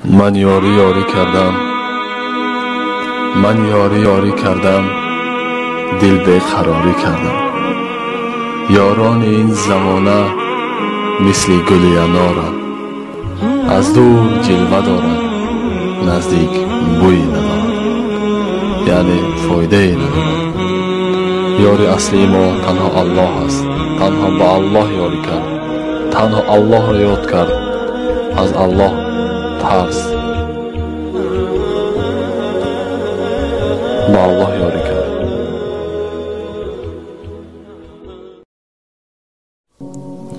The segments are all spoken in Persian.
من یاری کردم، من یاری کردم، دل بیقراری کردم. یاران این زمانه مثل گل انارند، از دور جلوه دارند، نزدیک بوی ندارند، یعنی فایده ندارند. یاری اصلی ما تنها الله است. تنها با الله یاری کرد، تنها الله را یاد کرد، از الله ترس، با الله یاری کرد.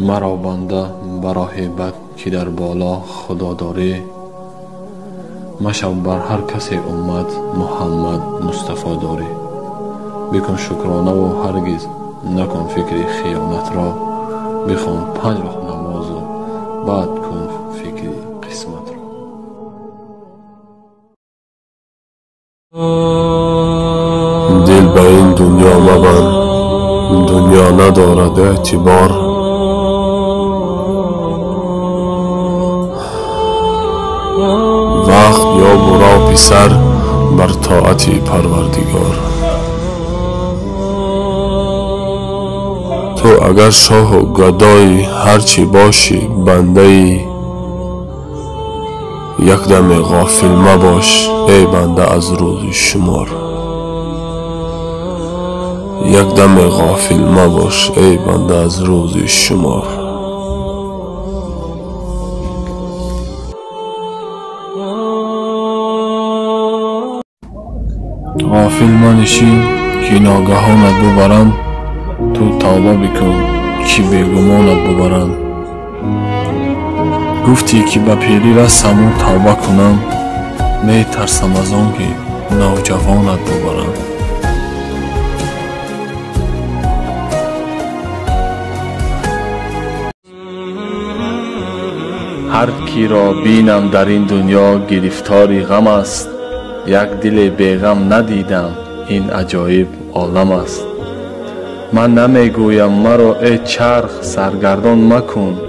مرا بنده برای هیبت که در بالا خدا داری، مشو بر هر کسی امت محمد مصطفی داری. بکن شکرانه و هرگز نکن فکر خیانت را، بخوان 5 وقت نماز و بعد کن فکر قسمت را. دل به این دنیا مبند، دنیا ندارد اعتبار. وقت یا برا پسر بر طاعت پروردگار. تو اگر شاه و گدای هرچی باشی بنده ای، یک دم غافل مباش ای بنده از روز شمار. یک دم غافل مباش ای بنده از روز شمار. غافل منشین که ناگهانت ببرند، تو توبه بکن که بیگمانت ببرند. گفتی که به پیری رسم و توبه کنم، می ترسم از آن که نوجوانت ببرند. هر کی را بینم در این دنیا گرفتاری غم است، یک دل بیغم ندیدم این عجایب عالم است. من نمیگویم مرا ای چرخ سرگردان مکن،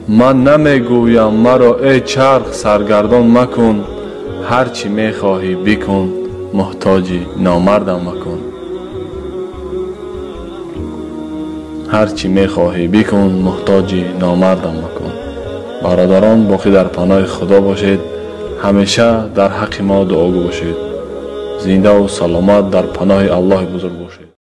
من نمیگویم مرا ای چرخ سرگردان مکن. هرچی میخواهی بکن محتاج نامردم مکن. هرچی میخواهی بکن محتاج نامردم مکن. برادران باقی در پناه خدا باشید. همیشه در حق ما دعا گو باشید. زنده و سلامت در پناه الله بزرگ باشید.